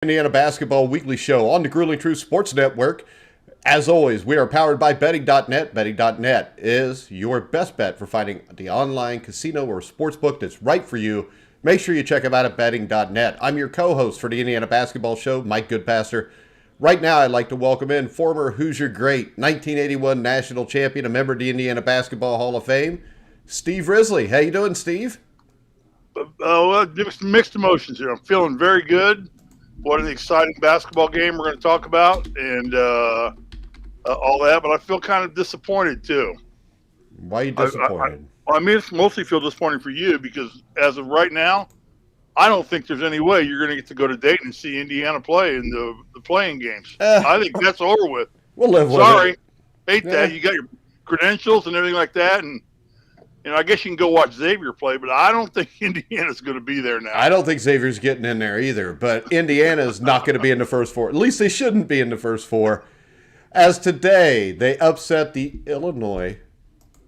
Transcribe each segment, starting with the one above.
Indiana Basketball Weekly Show on the Grueling Truth Sports Network. As always, we are powered by betting.net. Betting.net is your best bet for finding the online casino or sportsbook that's right for you. Make sure you check them out at betting.net. I'm your co-host for the Indiana Basketball Show, Mike Goodpaster. Right now, I'd like to welcome in former Hoosier great, 1981 national champion, a member of the Indiana Basketball Hall of Fame, Steve Risley. How you doing, Steve? Well, mixed emotions here. I'm feeling very good. What an exciting basketball game we're going to talk about and all that. But I feel kind of disappointed, too. Why are you disappointed? I mostly feel disappointed for you because as of right now, I don't think there's any way you're going to get to go to Dayton and see Indiana play in the playing games. I think that's over with. We'll live with Sorry. it. Hate that. You got your credentials and everything like that, and I guess you can go watch Xavier play, but I don't think Indiana's going to be there now. I don't think Xavier's getting in there either, but Indiana's not going to be in the first four. At least they shouldn't be in the first four. As today, they upset the Illinois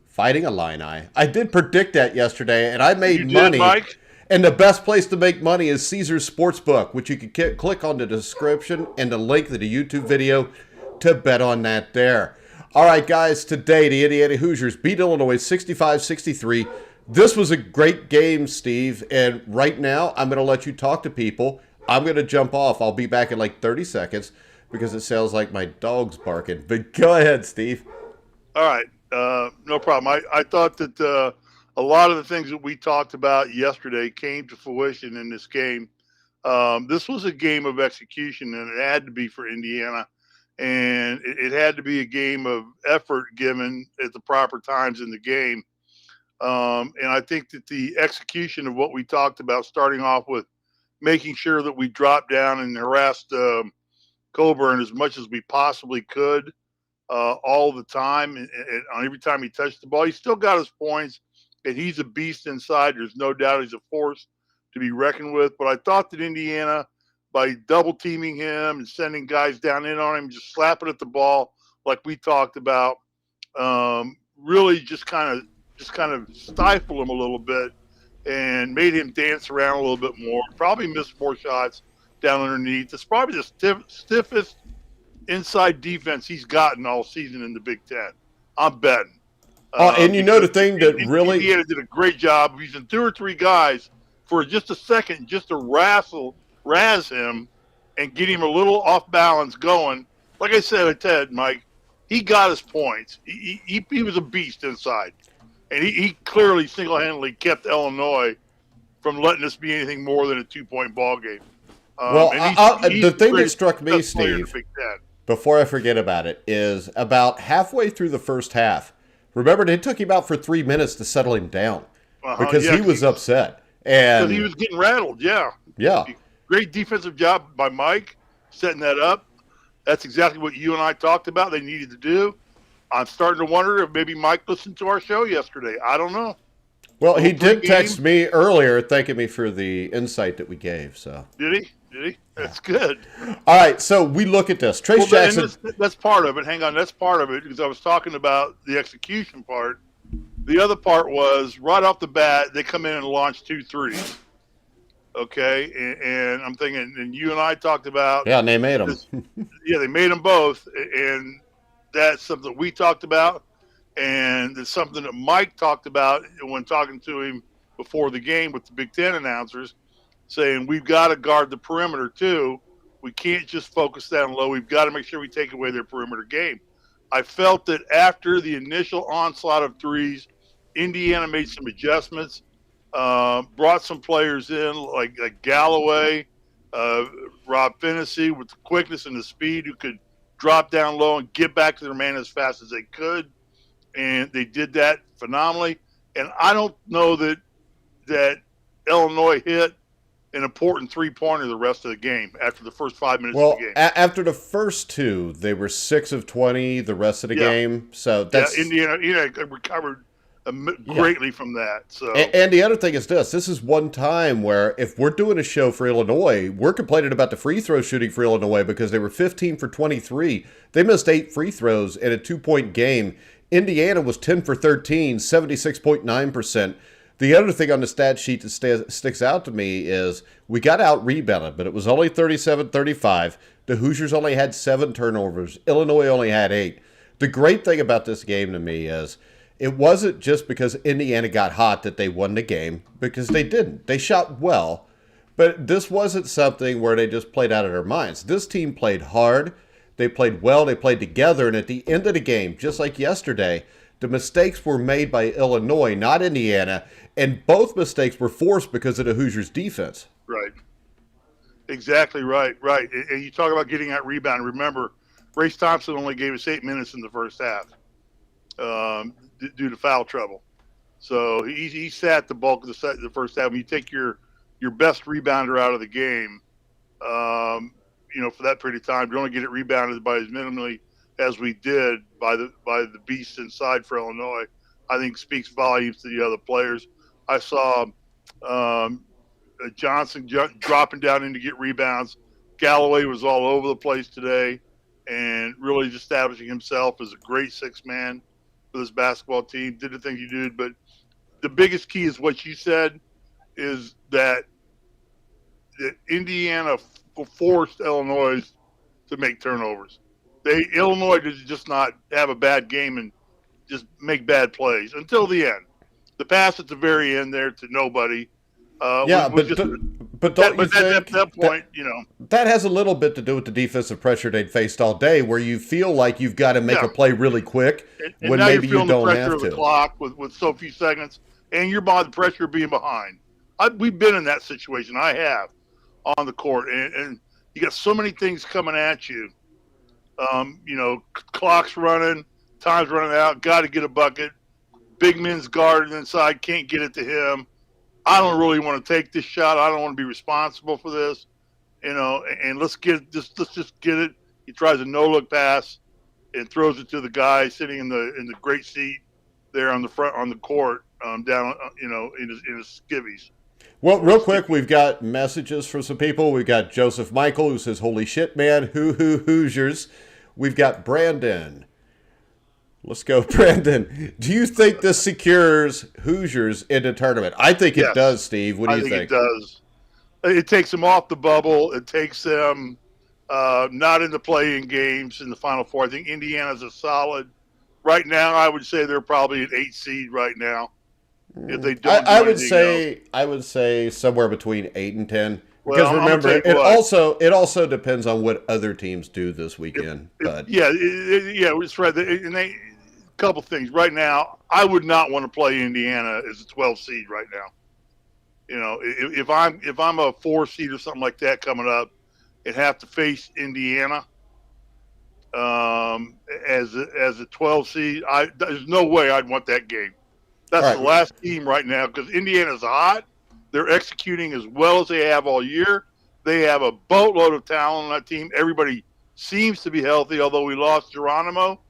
Fighting Illini. I did predict that yesterday, and I made money. Mike? And the best place to make money is Caesars Sportsbook, which you can click on the description and the link to the YouTube video to bet on that there. All right, guys, today the Indiana Hoosiers beat Illinois 65-63. This was a great game, Steve, and right now I'm going to let you talk to people. I'm going to jump off. I'll be back in like 30 seconds because it sounds like my dog's barking. But go ahead, Steve. All right, no problem. I thought that a lot of the things that we talked about yesterday came to fruition in this game. This was a game of execution, and it had to be for Indiana. And it had to be a game of effort given at the proper times in the game. And I think that the execution of what we talked about, starting off with making sure that we dropped down and harassed Cockburn as much as we possibly could all the time. And on every time he touched the ball, he still got his points. And he's a beast inside. There's no doubt he's a force to be reckoned with. But I thought that Indiana, by double teaming him and sending guys down in on him, just slapping at the ball like we talked about, really just kind of stifle him a little bit and made him dance around a little bit more. Probably missed more shots down underneath. It's probably the stiffest inside defense he's gotten all season in the Big Ten. I'm betting. And you know the thing that really Indiana did a great job of using two or three guys for just a second, just to razz him and get him a little off balance going. Like I said, Mike, he got his points. He was a beast inside. And he clearly single-handedly kept Illinois from letting this be anything more than a 2-point ball game. The thing that struck me, Steve, before I forget about it, is about halfway through the first half. Remember, it took him out for 3 minutes to settle him down because he was upset. And he was getting rattled, yeah. Yeah. Great defensive job by Mike setting that up. That's exactly what you and I talked about they needed to do. I'm starting to wonder if maybe Mike listened to our show yesterday. I don't know. Well, he did text me earlier thanking me for the insight that we gave. So Did he? That's good. All right, so we look at this. Trace Jackson. That's part of it. Hang on, that's part of it because I was talking about the execution part. The other part was right off the bat, they come in and launch 2 threes. Okay, and I'm thinking, and you and I talked about. Yeah, and they made them. They made them both, and that's something we talked about, and it's something that Mike talked about when talking to him before the game with the Big Ten announcers, saying we've got to guard the perimeter too. We can't just focus down low. We've got to make sure we take away their perimeter game. I felt that after the initial onslaught of threes, Indiana made some adjustments. Brought some players in like Galloway, Rob Finney with the quickness and the speed who could drop down low and get back to their man as fast as they could. And they did that phenomenally. And I don't know that Illinois hit an important three-pointer the rest of the game after the first 5 minutes of the game. After the first two, they were 6 of 20 the rest of the game. So that's Indiana recovered greatly from that. So, and the other thing is this is one time where if we're doing a show for Illinois, we're complaining about the free throw shooting for Illinois because they were 15 for 23. They missed 8 free throws in a 2-point game. Indiana was 10 for 13, 76.9%. The other thing on the stat sheet that sticks out to me is we got out rebounded, but it was only 37-35. The Hoosiers only had 7 turnovers. Illinois only had 8. The great thing about this game to me is it wasn't just because Indiana got hot that they won the game, because they didn't. They shot well, but this wasn't something where they just played out of their minds. This team played hard. They played well. They played together. And at the end of the game, just like yesterday, the mistakes were made by Illinois, not Indiana. And both mistakes were forced because of the Hoosiers' defense. Right. Exactly right. Right. And you talk about getting that rebound. Remember, Race Thompson only gave us 8 minutes in the first half due to foul trouble. So he sat the bulk of the first half. When you take your best rebounder out of the game, for that period of time, to only get it rebounded by as minimally as we did by the beast inside for Illinois, I think speaks volumes to the other players. I saw Johnson dropping down in to get rebounds. Galloway was all over the place today and really establishing himself as a great sixth man for this basketball team. Did the things he did, but the biggest key is what you said, is that Indiana forced Illinois to make turnovers. Illinois did just not have a bad game and just make bad plays until the end. The pass at the very end there to nobody. But don't you think at that point, that has a little bit to do with the defensive pressure they'd faced all day, where you feel like you've got to make a play really quick when now maybe you're you don't the have pressure to. Of the clock with so few seconds, and you're by the pressure of being behind. We've been in that situation. I have on the court, and you got so many things coming at you. Clock's running, time's running out. Got to get a bucket. Big men's guarded inside, can't get it to him. I don't really want to take this shot. I don't want to be responsible for this, and let's just get it. He tries a no-look pass and throws it to the guy sitting in the great seat there on the front on the court, down in his skivvies. Well, real quick, we've got messages from some people. We've got Joseph Michael, who says, "Holy shit, man, Hoosiers." We've got Brandon. Let's go, Brandon. Do you think this secures Hoosiers in the tournament? I think it does, Steve. What do you think? I think it does. It takes them off the bubble. It takes them not in the play-in games in the Final Four. I think Indiana's a solid. Right now, I would say they're probably an 8 seed right now. If they don't, I would say somewhere between 8 and 10. Because remember, it also depends on what other teams do this weekend. It's right. And couple things. Right now, I would not want to play Indiana as a 12 seed right now. If I'm a 4 seed or something like that coming up and have to face Indiana as a 12 seed, there's no way I'd want that game. That's the last team right now, because Indiana's hot. They're executing as well as they have all year. They have a boatload of talent on that team. Everybody seems to be healthy, although we lost Geronimo.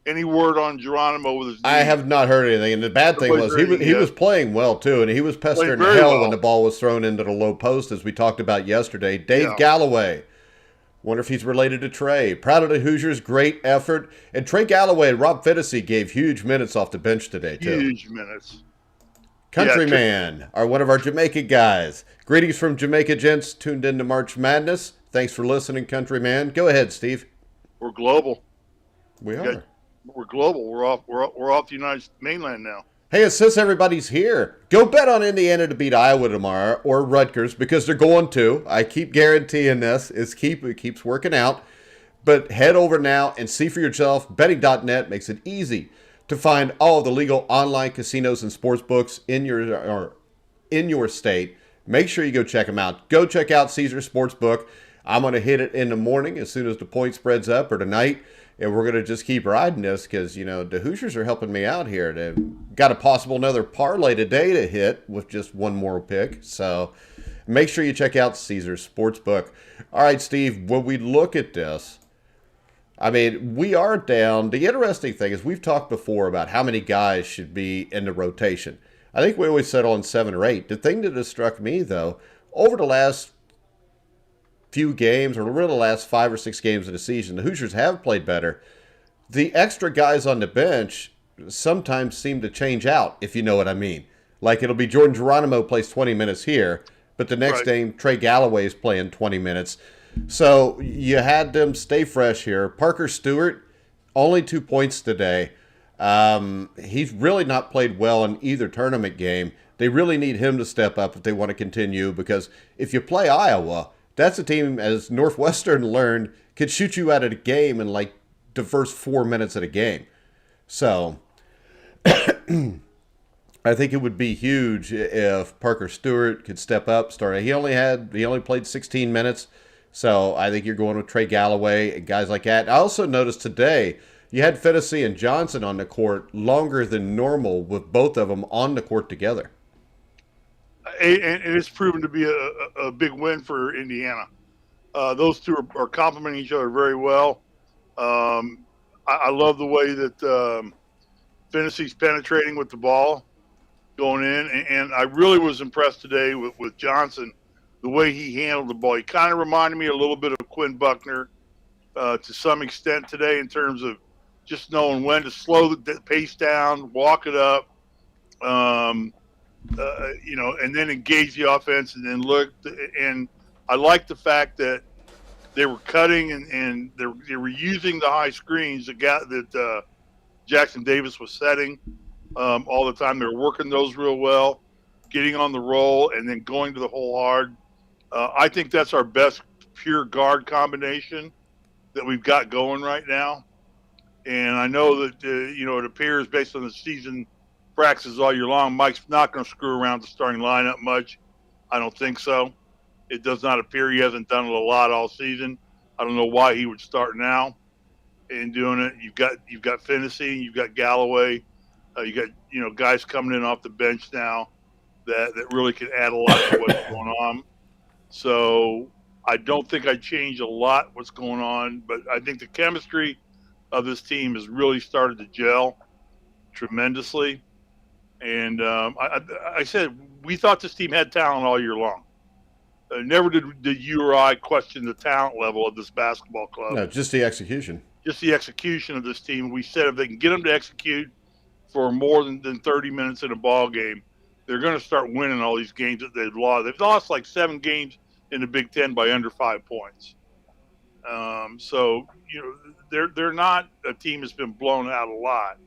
Any word on Geronimo with his knee? I have not heard anything. And the bad thing was he was playing well, too, and he was pestering hell when the ball was thrown into the low post, as we talked about yesterday. Dave Galloway. Wonder if he's related to Trey. Proud of the Hoosiers. Great effort. And Trey Galloway and Rob Fittersy gave huge minutes off the bench today, too. Huge minutes. Countryman, one of our Jamaica guys. Greetings from Jamaica, gents. Tuned into March Madness. Thanks for listening, Countryman. Go ahead, Steve. We're global. We are. We're global. We're off the United mainland now. Hey, it says everybody's here. Go bet on Indiana to beat Iowa tomorrow, or Rutgers, because they're going to. I keep guaranteeing this. It keeps working out. But head over now and see for yourself. Betting.net makes it easy to find all of the legal online casinos and sports books in your state. Make sure you go check them out. Go check out Caesars Sportsbook. I'm going to hit it in the morning as soon as the point spread's up, or tonight. And we're going to just keep riding this because, the Hoosiers are helping me out here. They've got a possible another parlay today to hit with just one more pick. So make sure you check out Caesars Sportsbook. All right, Steve, when we look at this, we are down. The interesting thing is we've talked before about how many guys should be in the rotation. I think we always settle on 7 or 8. The thing that has struck me, though, over the last few games, or really the last 5 or 6 games of the season, the Hoosiers have played better. The extra guys on the bench sometimes seem to change out, if you know what I mean. Like it'll be Jordan Geronimo plays 20 minutes here, but the next game Trey Galloway is playing 20 minutes. So you had them stay fresh here. Parker Stewart, only 2 points today. He's really not played well in either tournament game. They really need him to step up if they want to continue, because if you play Iowa, that's a team, as Northwestern learned, could shoot you out of the game in like the first 4 minutes of the game. So I think it would be huge if Parker Stewart could step up. He only played 16 minutes, so I think you're going with Trey Galloway and guys like that. I also noticed today you had Fennessy and Johnson on the court longer than normal, with both of them on the court together. And it's proven to be a big win for Indiana. Those two are complementing each other very well. I love the way that Fennessy's penetrating with the ball going in, and I really was impressed today with Johnson, the way he handled the ball. He kind of reminded me a little bit of Quinn Buckner to some extent today, in terms of just knowing when to slow the pace down, walk it up, and then engage the offense, and then look. And I like the fact that they were cutting and they were using the high screens that Jackson Davis was setting all the time. They were working those real well, getting on the roll, and then going to the hole hard. I think that's our best pure guard combination that we've got going right now. And I know that, it appears based on the season practices all year long, Mike's not going to screw around the starting lineup much. I don't think so. It does not appear he hasn't done it a lot all season. I don't know why he would start now in doing it. You've got Fennessy, you've got Galloway, you got guys coming in off the bench now that really can add a lot to what's going on. So I don't think I change a lot what's going on, but I think the chemistry of this team has really started to gel tremendously. And I said we thought this team had talent all year long. Never did you or I question the talent level of this basketball club. No, just the execution. Just the execution of this team. We said if they can get them to execute for more than 30 minutes in a ball game, they're going to start winning all these games that they've lost. They've lost like 7 games in the Big Ten by under 5 points. So they're not a team that's been blown out a lot,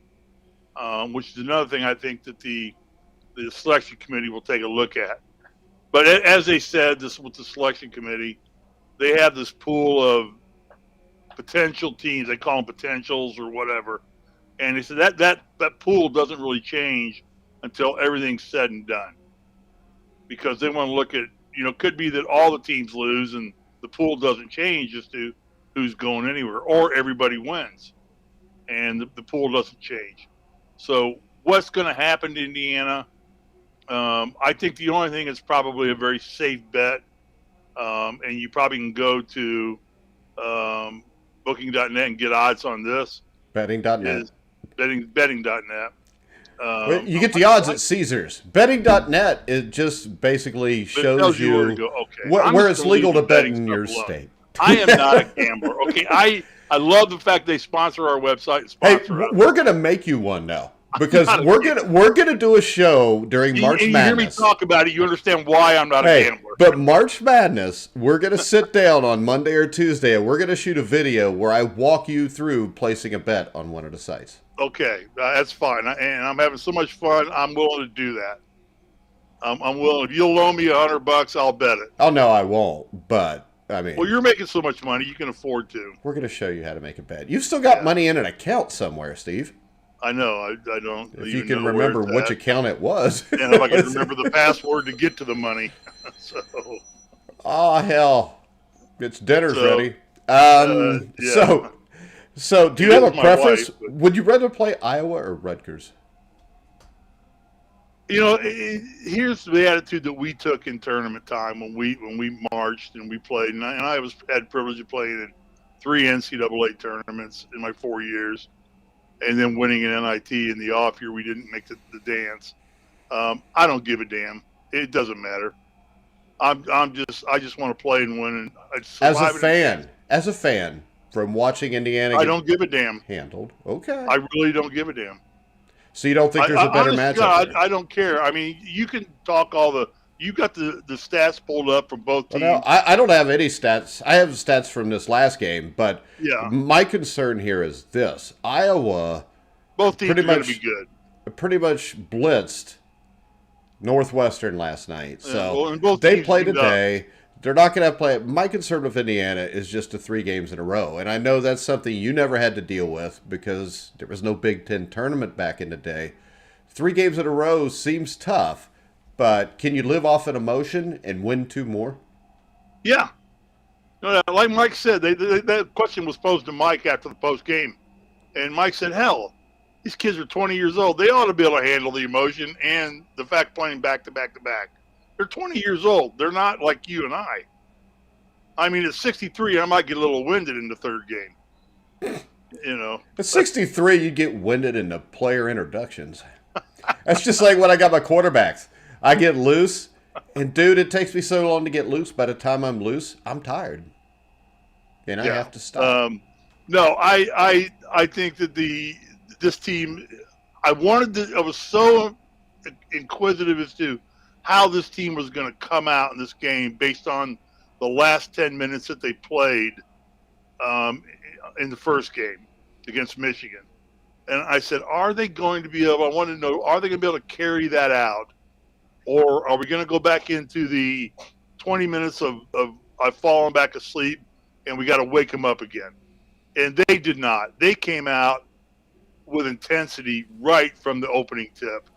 which is another thing I think that the selection committee will take a look at. But as they said, this with the selection committee, they have this pool of potential teams. They call them potentials or whatever. And they said that pool doesn't really change until everything's said and done. Because they want to look at, could be that all the teams lose and the pool doesn't change as to who's going anywhere, or everybody wins and the pool doesn't change. So what's going to happen to Indiana? I think the only thing that's probably a very safe bet, and you probably can go to booking.net and get odds on this. Betting.net. Betting.net. You get the odds at Caesars. Betting.net, it just basically shows you where it's legal to bet in your state. I am not a gambler. Okay, I love the fact they sponsor our website. And sponsor us. We're gonna make you one now, because we're gonna do a show during March Madness. You hear me talk about it, you understand why I'm not a gambler. But March Madness, we're gonna sit down on Monday or Tuesday, and we're gonna shoot a video where I walk you through placing a bet on one of the sites. Okay, that's fine, and I'm having so much fun. I'm willing to do that. I'm willing. If you'll loan me $100, I'll bet it. Oh no, I won't. But I mean, well, you're making so much money, you can afford to. We're going to show you how to make a bet. You've still got money in an account somewhere, Steve. I know. I don't. If you can remember which account it was. And if I can remember the password to get to the money. So. Oh hell, it's dinner's ready. Yeah. So do you have a preference? Would you rather play Iowa or Rutgers? Here's the attitude that we took in tournament time when we marched and we played. And I had the privilege of playing in 3 NCAA tournaments in my 4 years, and then winning an NIT in the off year. We didn't make the dance. I don't give a damn. It doesn't matter. I just want to play and win. And as a fan from watching Indiana, I don't give a damn. Handled. Okay. I really don't give a damn. So you don't think there's a better honest to matchup God, there? I don't care. I mean, you can talk all the. You got the stats pulled up from both Well, teams. no, I don't have any stats. I have stats from this last game, but Yeah, my concern here is this: Iowa both teams pretty are going to be much good. blitzed Northwestern last night. So Well, and both they teams play beat up. today. They're not going to play. My concern with Indiana is just the 3 games in a row. And I know that's something you never had to deal with because there was no Big Ten tournament back in the day. 3 games in a row seems tough, but can you live off an emotion and win 2 more? Yeah, no, like Mike said, that question was posed to Mike after the post game, and Mike said, "Hell, these kids are 20 years old. They ought to be able to handle the emotion and the fact playing back to back to back. They're 20 years old. They're not like you and I. I mean, at 63, I might get a little winded in the third game. You know, At 63, you get winded in the player introductions. That's just like when I got my quarterbacks. I get loose, and dude, it takes me so long to get loose. By the time I'm loose, I'm tired, and I have to stop. No, I think that this team. I was so inquisitive as to how this team was going to come out in this game based on the last 10 minutes that they played in the first game against Michigan. And I said, are they going to be able, I wanted to know, are they going to be able to carry that out? Or are we going to go back into the 20 minutes of I've fallen back asleep and we got to wake them up again? And they did not. They came out with intensity right from the opening tip.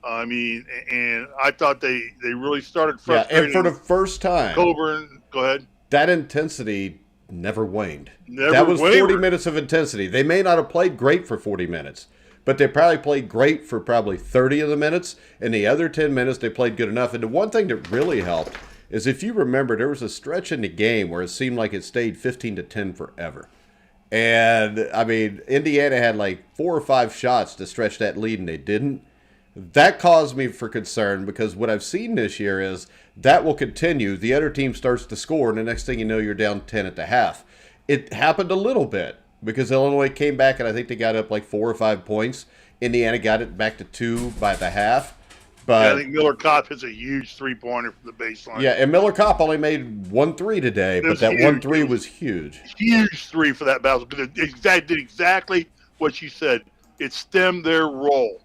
I mean, and I thought they really started frustrating. Yeah, and for the first time, Coburn, go ahead. that intensity never waned. Never that was wavered. 40 minutes of intensity. They may not have played great for 40 minutes, but they probably played great for probably 30 of the minutes, and the other 10 minutes they played good enough. And the one thing that really helped is if you remember, there was a stretch in the game where it seemed like it stayed 15-10 forever. And, I mean, Indiana had like 4 or 5 shots to stretch that lead, and they didn't. That caused me for concern because what I've seen this year is that will continue. The other team starts to score, and the next thing you know, you're down 10 at the half. It happened a little bit because Illinois came back, and I think they got up like 4 or 5 points. Indiana got it back to 2 by the half. But yeah, I think Miller Kopp hits a huge three-pointer from the baseline. Yeah, and Miller Kopp only made 1 3 today, but that 1 3 was huge. Huge 3 for that battle because it did exactly what you said. It stemmed their roll.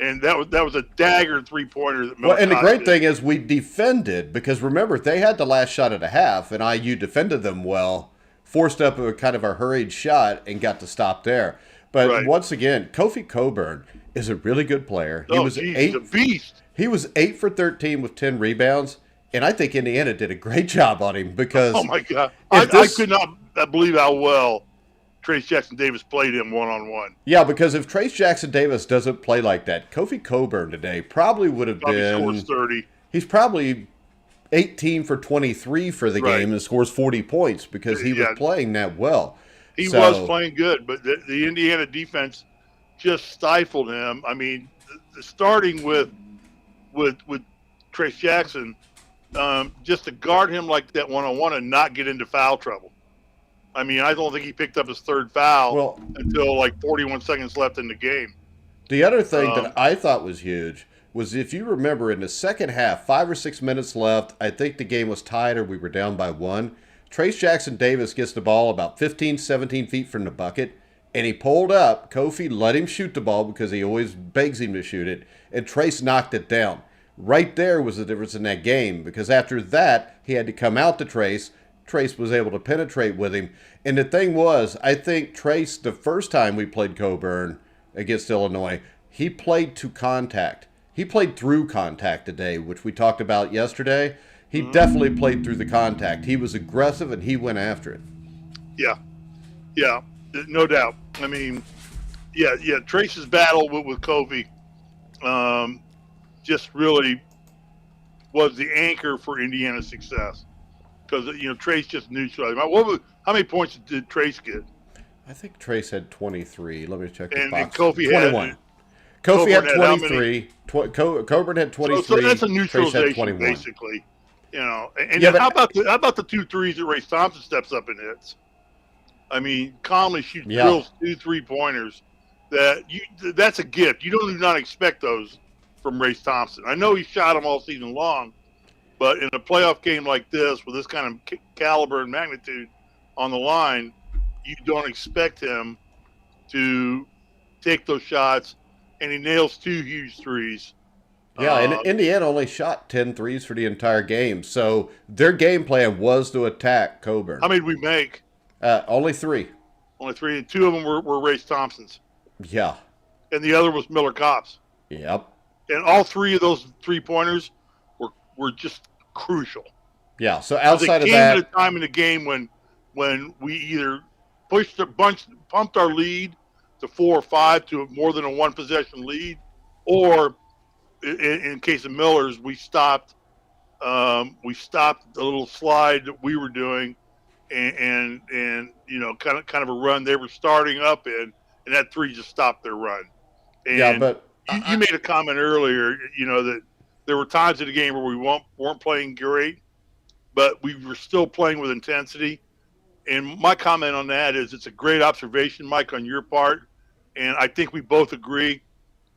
And that was a dagger 3-pointer. That Well, and the great thing is we defended because remember they had the last shot at a half, and IU defended them well, forced up a kind of a hurried shot, and got to stop there. But once again, Kofi Cockburn is a really good player. He's a beast. He was 8 for 13 with 10 rebounds, and I think Indiana did a great job on him because oh my God, I could not believe how well Trace Jackson Davis played him one-on-one. Yeah, because if Trace Jackson Davis doesn't play like that, Kofi Cockburn today probably would have been scores 30. He's probably 18 for 23 for the game and scores 40 points because he was playing that well. He was playing good, but the Indiana defense just stifled him. I mean, starting with Trace Jackson, just to guard him like that one-on-one and not get into foul trouble. I mean, I don't think he picked up his third foul until like 41 seconds left in the game. The other thing that I thought was huge was if you remember in the second half, 5 or 6 minutes left, I think the game was tied or we were down by 1. Trace Jackson Davis gets the ball about 15, 17 feet from the bucket, and he pulled up. Kofi let him shoot the ball because he always begs him to shoot it, and Trace knocked it down. Right there was the difference in that game because after that, he had to come out to Trace. Trace was able to penetrate with him. And the thing was, I think Trace, the first time we played Coburn against Illinois, he played to contact. He played through contact today, which we talked about yesterday. He definitely played through the contact. He was aggressive, and he went after it. Yeah, no doubt. I mean, Trace's battle with Kofi just really was the anchor for Indiana's success. Because, Trace just neutralized him. How many points did Trace get? I think Trace had 23. Let me check the box. And Kofi 21. Kofi had 23. Coburn had 23. So that's a neutralization, basically. How about the 2 threes that Ray Thompson steps up and hits? I mean, calmly drills 2 3-pointers. that's a gift. You do not expect those from Race Thompson. I know he shot them all season long, but in a playoff game like this, with this kind of caliber and magnitude on the line, you don't expect him to take those shots, and he nails 2 huge threes. Yeah, and Indiana only shot 10 threes for the entire game, so their game plan was to attack Cockburn. How many did we make? Only 3. Only 3, and 2 of them were Race Thompson's. Yeah. And the other was Miller Kopp's. Yep. And all 3 of those 3-pointers were just crucial. Yeah, so outside of that, there came a time in the game when we either pumped our lead to 4 or 5 to more than a 1-possession lead, or in case of Miller's, we stopped the little slide that we were doing, and kind of a run they were starting up in, and that 3 just stopped their run. And yeah, but you made a comment earlier, that there were times in the game where we weren't playing great, but we were still playing with intensity. And my comment on that is it's a great observation, Mike, on your part. And I think we both agree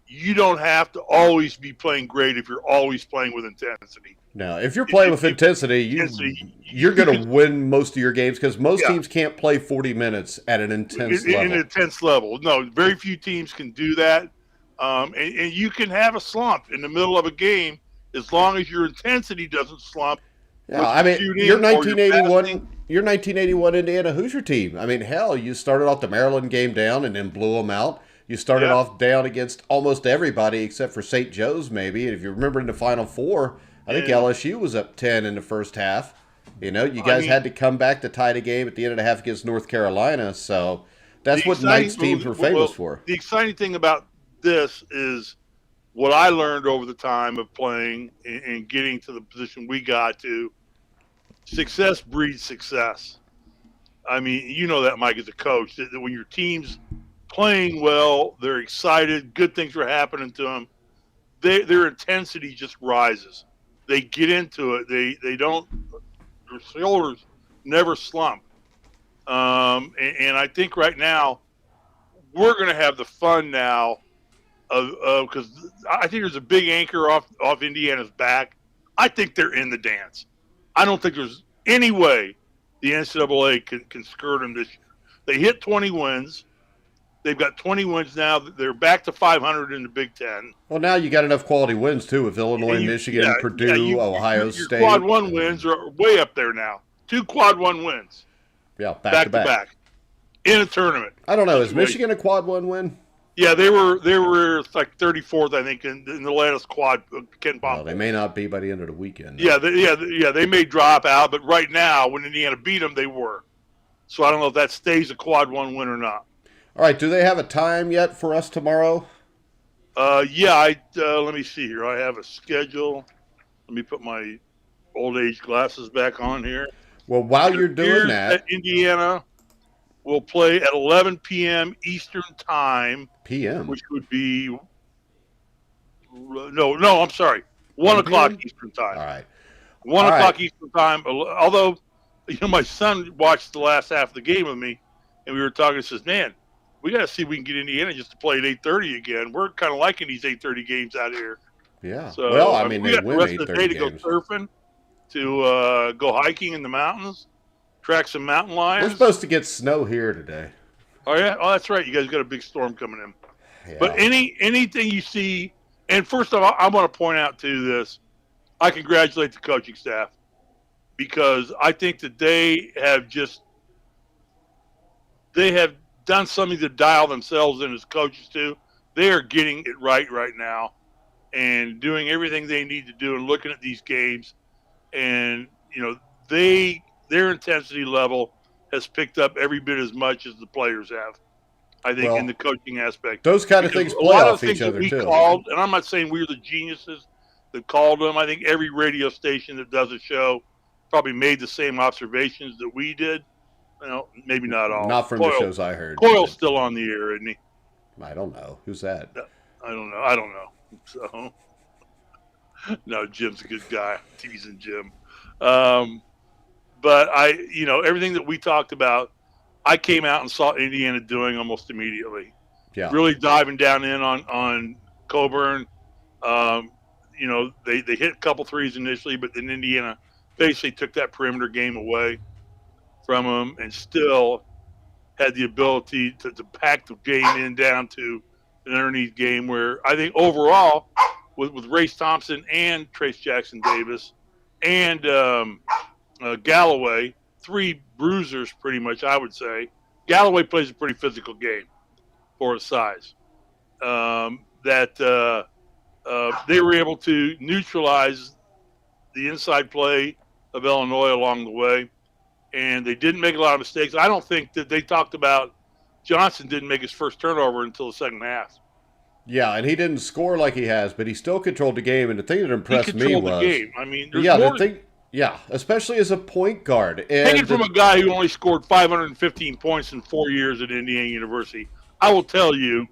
you don't have to always be playing great if you're always playing with intensity. No, if you're playing with intensity, you're going to win most of your games because most teams can't play 40 minutes at an intense level. An intense level. No, very few teams can do that. And you can have a slump in the middle of a game as long as your intensity doesn't slump. Yeah, I mean, your 1981 Indiana Hoosier team. I mean, hell, you started off the Maryland game down and then blew them out. You started off down against almost everybody except for St. Joe's, maybe. And if you remember in the Final Four, I think LSU was up 10 in the first half. You guys had to come back to tie the game at the end of the half against North Carolina. So that's what Knight's teams were famous for. The exciting thing about this is what I learned over the time of playing and getting to the position we got to. Success breeds success. I mean, you know that, Mike, as a coach, that when your team's playing well, they're excited, good things are happening to them, their intensity just rises. They get into it. They don't, their shoulders never slump. And I think right now we're going to have the fun now because I think there's a big anchor off Indiana's back. I think they're in the dance. I don't think there's any way the NCAA can skirt them this year. They hit 20 wins. They've got 20 wins now. They're back to 500 in the Big Ten. Well, now you got enough quality wins, too, with Illinois, Michigan, Purdue, Ohio State. Your quad 1 wins are way up there now. 2 quad 1 wins. Yeah, back to back. In a tournament. I don't know. Is Michigan a quad 1 win? Yeah, they were like 34th, I think, in the latest quad. Ken Pom. Well, they may not be by the end of the weekend. Yeah, they may drop out, but right now, when Indiana beat them, they were. So I don't know if that stays a quad 1 win or not. All right, do they have a time yet for us tomorrow? Let me see here. I have a schedule. Let me put my old age glasses back on here. Well, while you're doing that, Indiana will play at 11 p.m. Eastern Time. PM? Which would be I'm sorry, 1 o'clock Eastern Time. All right. 1 o'clock Eastern Time. Although, my son watched the last half of the game with me, and we were talking. He says, "Man, we got to see if we can get Indiana just to play at 8:30 again. We're kind of liking these 8:30 games out here." Yeah. So, well, I mean, we they got win the rest of the day to games. go surfing, to go hiking in the mountains, track some mountain lions. We're supposed to get snow here today. Oh yeah, that's right. You guys got a big storm coming in. Yeah. But anything you see, and first of all, I want to point out to this. I congratulate the coaching staff because I think that they have done something to dial themselves in as coaches too. They are getting it right now and doing everything they need to do and looking at these games. And, their intensity level has picked up every bit as much as the players have, I think, in the coaching aspect. Those kind of things play off each other too. Called, and I'm not saying we're the geniuses that called them. I think every radio station that does a show probably made the same observations that we did. Maybe not all. Not from the shows I heard. Coyle's still on the air, isn't he? I don't know. Who's that? I don't know. So, no, Jim's a good guy. Teasing Jim. But everything that we talked about, I came out and saw Indiana doing almost immediately. Yeah. really diving down in on Coburn. They hit a couple threes initially, but then Indiana basically took that perimeter game away from them and still had the ability to pack the game in down to an underneath game where I think overall with Race Thompson and Trace Jackson Davis and Galloway, three bruisers pretty much, I would say. Galloway plays a pretty physical game for his size. They were able to neutralize the inside play of Illinois along the way, and they didn't make a lot of mistakes. I don't think that they talked about Johnson didn't make his first turnover until the second half. Yeah, and he didn't score like he has, but he still controlled the game. And the thing that impressed me was the game. I mean, especially as a point guard. And taken from a guy who only scored 515 points in 4 years at Indiana University, I will tell you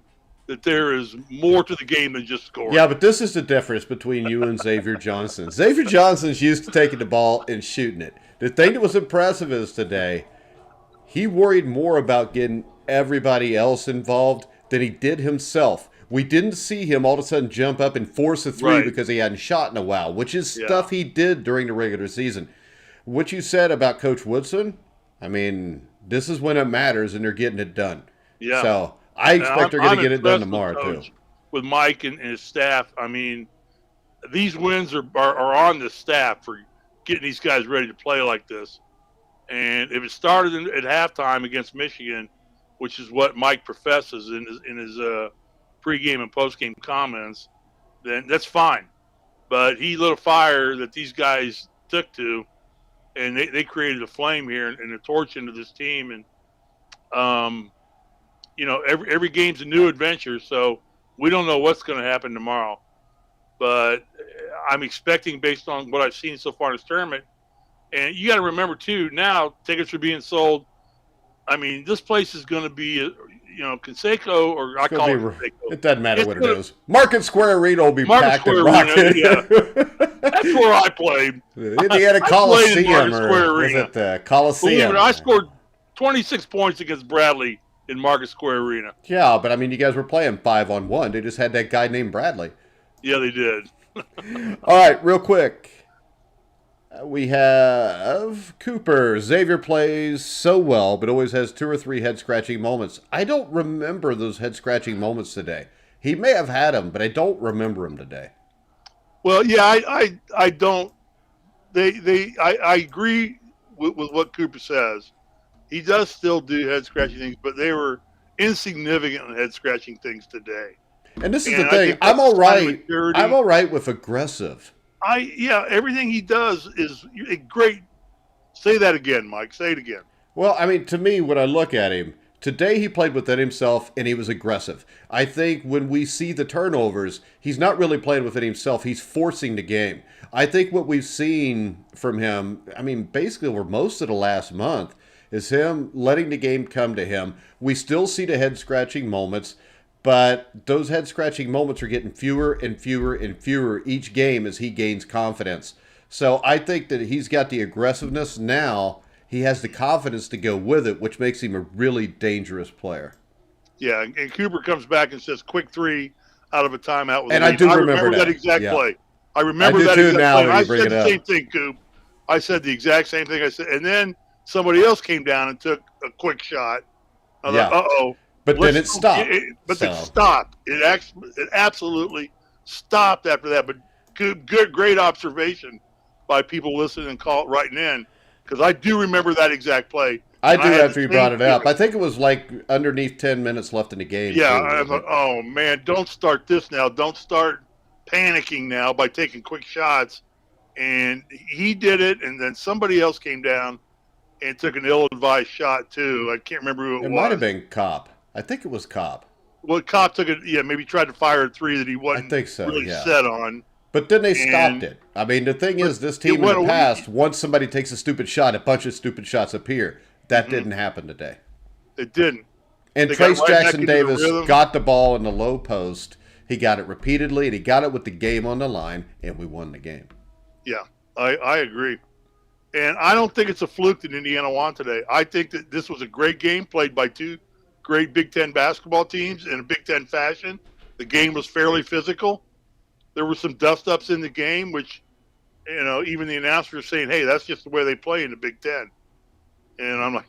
that there is more to the game than just scoring. Yeah, but this is the difference between you and Xavier Johnson. Xavier Johnson's used to taking the ball and shooting it. The thing that was impressive is today, he worried more about getting everybody else involved than he did himself. We didn't see him all of a sudden jump up and force a three because he hadn't shot in a while, which is stuff he did during the regular season. What you said about Coach Woodson, I mean, this is when it matters, and they're getting it done. Yeah. So I expect they're going to get it done tomorrow, too. With Mike and his staff, I mean, these wins are on the staff for getting these guys ready to play like this. And if it started at halftime against Michigan, which is what Mike professes in his pregame and postgame comments, then that's fine. But he lit a fire that these guys took to, and they created a flame here and a torch into this team. And, every game's a new adventure, so we don't know what's going to happen tomorrow. But I'm expecting, based on what I've seen so far in this tournament, and you got to remember, too, now tickets are being sold. I mean, this place is going to be, Conseco, or I call it Conseco. It doesn't matter what it is. Market Square Arena will be packed and rocking. Yeah. That's where I played. Indiana Coliseum, or was it the Coliseum? I scored 26 points against Bradley in Market Square Arena. Yeah, but I mean, you guys were playing 5-on-1. They just had that guy named Bradley. Yeah, they did. All right, real quick. We have Cooper. Xavier plays so well, but always has 2 or 3 head-scratching moments. I don't remember those head-scratching moments today. He may have had them, but I don't remember them today. Well, yeah, I don't. I agree with what Cooper says. He does still do head-scratching things, but they were insignificant head-scratching things today. And this is the thing. I'm all right. I'm all right with aggressive. Everything he does is a great. Say that again, Mike. Say it again. Well, I mean, to me, when I look at him, today he played within himself and he was aggressive. I think when we see the turnovers, he's not really playing within himself. He's forcing the game. I think what we've seen from him, I mean, basically over most of the last month, is him letting the game come to him. We still see the head-scratching moments, but those head-scratching moments are getting fewer and fewer and fewer each game as he gains confidence. So I think that he's got the aggressiveness now. He has the confidence to go with it, which makes him a really dangerous player. Yeah, and Cooper comes back and says, "Quick 3 out of a timeout." And I do remember that exact play. I remember that exact play. I said the same thing, Coop. I said the exact same thing. I said, and then somebody else came down and took a quick shot. I was like, uh-oh. But then it stopped. It stopped. It absolutely stopped after that. But great observation by people listening and writing in, because I do remember that exact play. I do after you brought it up. I think it was like underneath 10 minutes left in the game. Yeah, I thought, oh, man, don't start this now. Don't start panicking now by taking quick shots. And he did it, and then somebody else came down and took an ill-advised shot, too. I can't remember who it was. It might have been Kopp. I think it was Kopp. Well, Kopp took it, maybe tried to fire a 3 that he wasn't really set on. But then they stopped it. I mean, the thing is, this team in the past, once somebody takes a stupid shot, a bunch of stupid shots appear. That didn't happen today. It didn't. And Trace Jackson Davis got the ball in the low post. He got it repeatedly, and he got it with the game on the line, and we won the game. Yeah, I agree. And I don't think it's a fluke that Indiana won today. I think that this was a great game played by two great Big Ten basketball teams in a Big Ten fashion. The game was fairly physical. There were some dust-ups in the game, which, even the announcer was saying, hey, that's just the way they play in the Big Ten. And I'm like,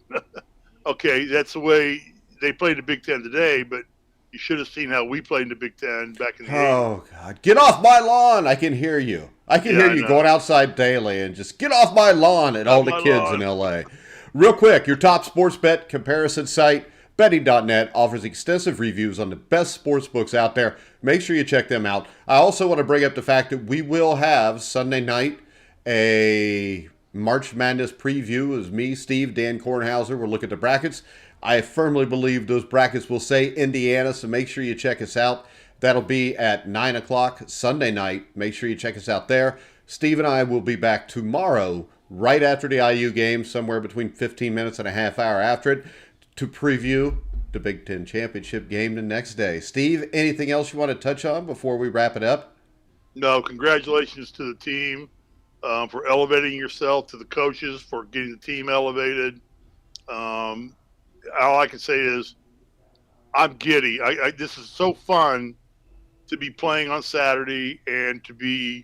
okay, that's the way they play in the Big Ten today, but you should have seen how we played in the Big Ten back in the 80s. Oh, God. Get off my lawn. I can hear you. I can hear you going outside daily and just get off my lawn at all the kids in L.A. Real quick, your top sports bet comparison site, betting.net, offers extensive reviews on the best sports books out there. Make sure you check them out. I also want to bring up the fact that we will have Sunday night a March Madness preview. As me, Steve, Dan Kornhauser will look at the brackets. I firmly believe those brackets will say Indiana, so make sure you check us out. That'll be at 9 o'clock Sunday night. Make sure you check us out there. Steve and I will be back tomorrow, right after the IU game, somewhere between 15 minutes and a half hour after it, to preview the Big Ten Championship game the next day. Steve, anything else you want to touch on before we wrap it up? No, congratulations to the team for elevating yourself, to the coaches for getting the team elevated. All I can say is I'm giddy. This is so fun to be playing on Saturday and to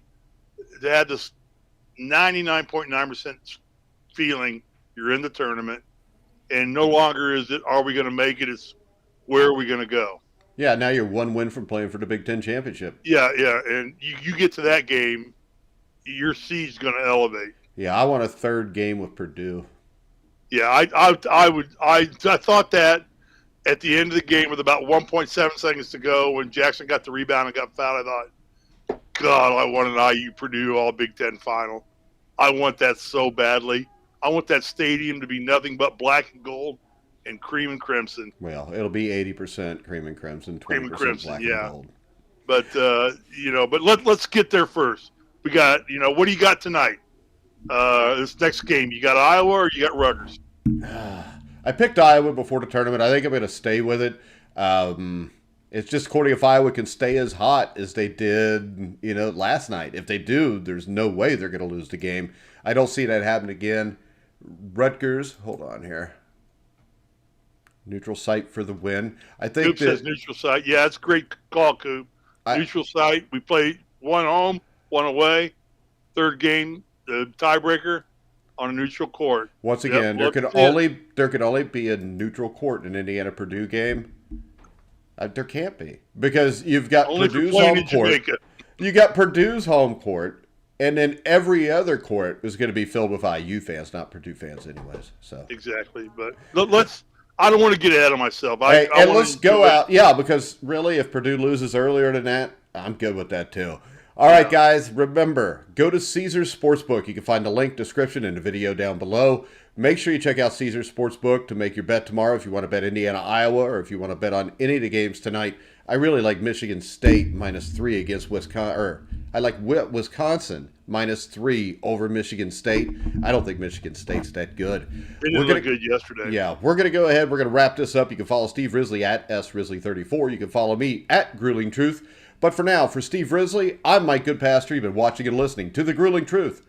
have this 99.9% feeling you're in the tournament, and no longer is it, are we going to make it? It's where are we going to go? Yeah, now you're one win from playing for the Big Ten Championship. Yeah, and you get to that game, your seed's going to elevate. Yeah, I want a third game with Purdue. Yeah, I thought that at the end of the game with about 1.7 seconds to go when Jackson got the rebound and got fouled, I thought, God, I want an IU Purdue all Big Ten final. I want that so badly. I want that stadium to be nothing but black and gold and cream and crimson. Well, it'll be 80% cream and crimson, 20% black and gold. But let's get there first. We got, what do you got tonight? This next game, you got Iowa or you got Rutgers? I picked Iowa before the tournament. I think I'm going to stay with it. It's just according if Iowa can stay as hot as they did, last night. If they do, there's no way they're going to lose the game. I don't see that happen again. Rutgers, hold on here. Neutral site for the win. I think Coop says neutral site. Yeah, it's a great call, Coop. Neutral site. We played one home, one away. Third game, the tiebreaker on a neutral court. Once again, there could only be a neutral court in an Indiana Purdue game. There can't be, because you've got Purdue's home court. You got Purdue's home court, and then every other court is going to be filled with IU fans, not Purdue fans, anyways. So exactly, but let's. I don't want to get ahead of myself. Let's go out. Yeah, because really, if Purdue loses earlier than that, I'm good with that too. All right, guys, remember, go to Caesars Sportsbook. You can find the link description in the video down below. Make sure you check out Caesars Sportsbook to make your bet tomorrow if you want to bet Indiana, Iowa, or if you want to bet on any of the games tonight. I really like Michigan State -3 against Wisconsin. Or I like Wisconsin -3 over Michigan State. I don't think Michigan State's that good. They didn't look good yesterday. Yeah, we're going to go ahead. We're going to wrap this up. You can follow Steve Risley at srisley34. You can follow me at Grueling Truth. But for now, for Steve Risley, I'm Mike Goodpaster. You've been watching and listening to The Grueling Truth